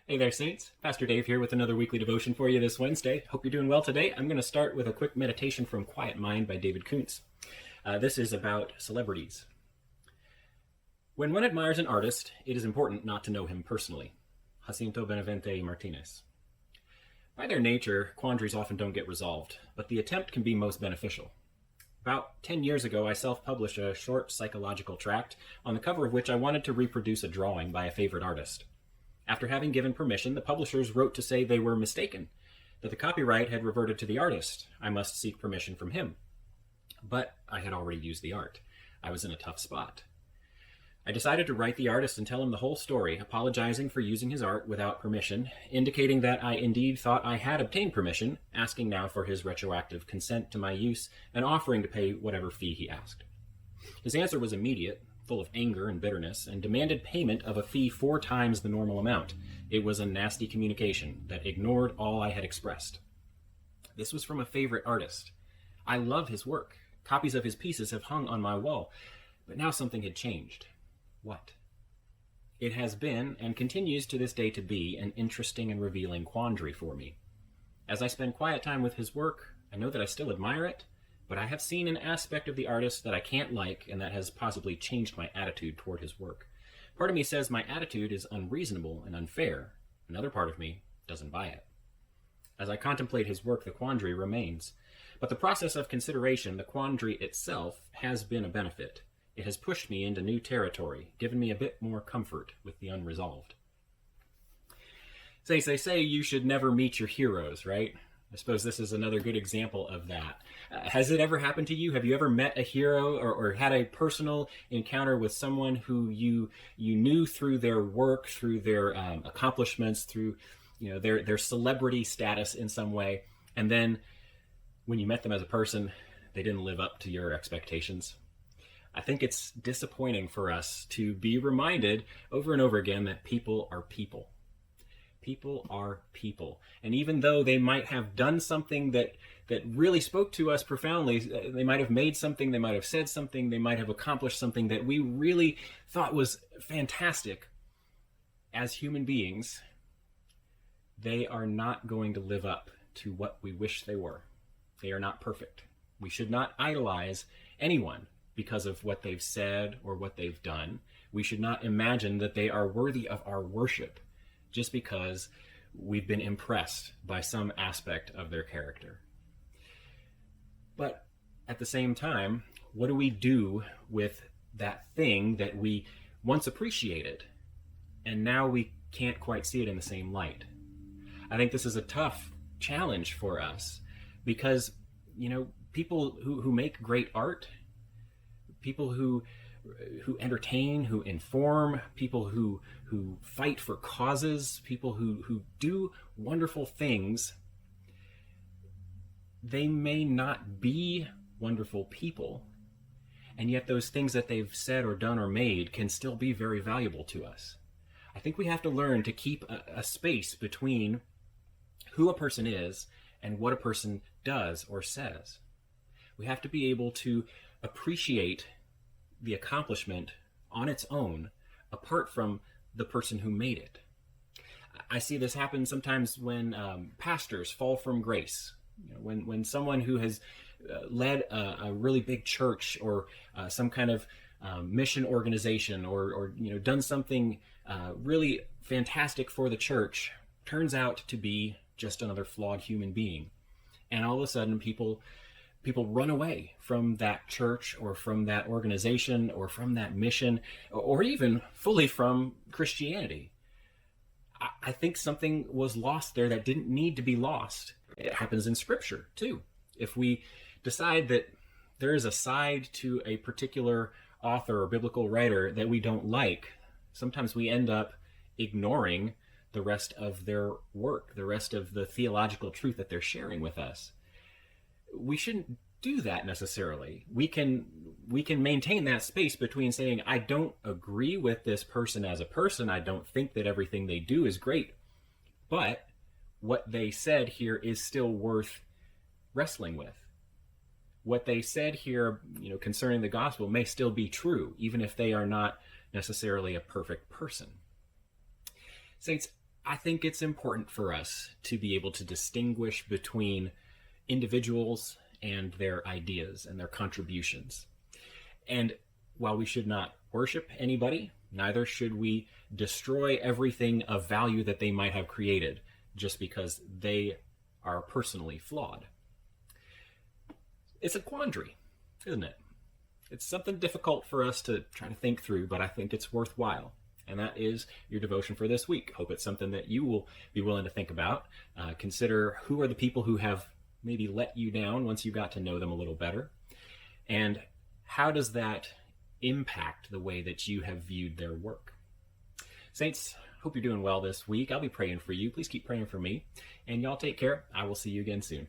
Hey there, Saints. Pastor Dave here with another weekly devotion for you this Wednesday. Hope you're doing well today. I'm going to start with a quick meditation from Quiet Mind by David Koontz. This is about celebrities. When one admires an artist, it is important not to know him personally. Jacinto Benavente Martinez. By their nature, quandaries often don't get resolved, but the attempt can be most beneficial. About 10 years ago, I self-published a short psychological tract on the cover of which I wanted to reproduce a drawing by a favorite artist. After having given permission, the publishers wrote to say they were mistaken, that the copyright had reverted to the artist. I must seek permission from him. But I had already used the art. I was in a tough spot. I decided to write the artist and tell him the whole story, apologizing for using his art without permission, indicating that I indeed thought I had obtained permission, asking now for his retroactive consent to my use, and offering to pay whatever fee he asked. His answer was immediate, full of anger and bitterness, and demanded payment of a fee 4 times the normal amount. It was a nasty communication that ignored all I had expressed. This was from a favorite artist. I love his work. Copies of his pieces have hung on my wall. But now something had changed. What? It has been, and continues to this day to be, an interesting and revealing quandary for me. As I spend quiet time with his work, I know that I still admire it, but I have seen an aspect of the artist that I can't like and that has possibly changed my attitude toward his work. Part of me says my attitude is unreasonable and unfair. Another part of me doesn't buy it. As I contemplate his work, the quandary remains. But the process of consideration, the quandary itself, has been a benefit. It has pushed me into new territory, given me a bit more comfort with the unresolved. They say you should never meet your heroes, right? I suppose this is another good example of that. Has it ever happened to you? Have you ever met a hero or had a personal encounter with someone who you knew through their work, through their accomplishments, through their celebrity status in some way, and then when you met them as a person, they didn't live up to your expectations? I think it's disappointing for us to be reminded over and over again that people are people. People are people. And even though they might have done something that really spoke to us profoundly, they might have made something, they might have said something, they might have accomplished something that we really thought was fantastic, as human beings, they are not going to live up to what we wish they were. They are not perfect. We should not idolize anyone because of what they've said or what they've done. We should not imagine that they are worthy of our worship just because we've been impressed by some aspect of their character. But at the same time, what do we do with that thing that we once appreciated and now we can't quite see it in the same light? I think this is a tough challenge for us because, people who make great art, people who entertain, who inform, people who fight for causes, people who do wonderful things, they may not be wonderful people, and yet those things that they've said or done or made can still be very valuable to us. I think we have to learn to keep a space between who a person is and what a person does or says. We have to be able to appreciate the accomplishment on its own, apart from the person who made it. I see this happen sometimes when pastors fall from grace. When someone who has led a really big church or some kind of mission organization or done something really fantastic for the church turns out to be just another flawed human being, and all of a sudden people run away from that church or from that organization or from that mission or even fully from Christianity. I think something was lost there that didn't need to be lost. It happens in Scripture too. If we decide that there is a side to a particular author or biblical writer that we don't like, sometimes we end up ignoring the rest of their work, the rest of the theological truth that they're sharing with us. We shouldn't do that necessarily. We can maintain that space between saying, I don't agree with this person as a person, I don't think that everything they do is great, but what they said here is still worth wrestling with. What they said here, concerning the gospel may still be true, even if they are not necessarily a perfect person. Saints, I think it's important for us to be able to distinguish between individuals and their ideas and their contributions. And while we should not worship anybody, neither should we destroy everything of value that they might have created just because they are personally flawed. It's a quandary, isn't it? It's something difficult for us to try to think through, but I think it's worthwhile. And that is your devotion for this week. Hope it's something that you will be willing to think about. Consider who are the people who have maybe let you down once you got to know them a little better. And how does that impact the way that you have viewed their work? Saints, hope you're doing well this week. I'll be praying for you. Please keep praying for me. And y'all take care. I will see you again soon.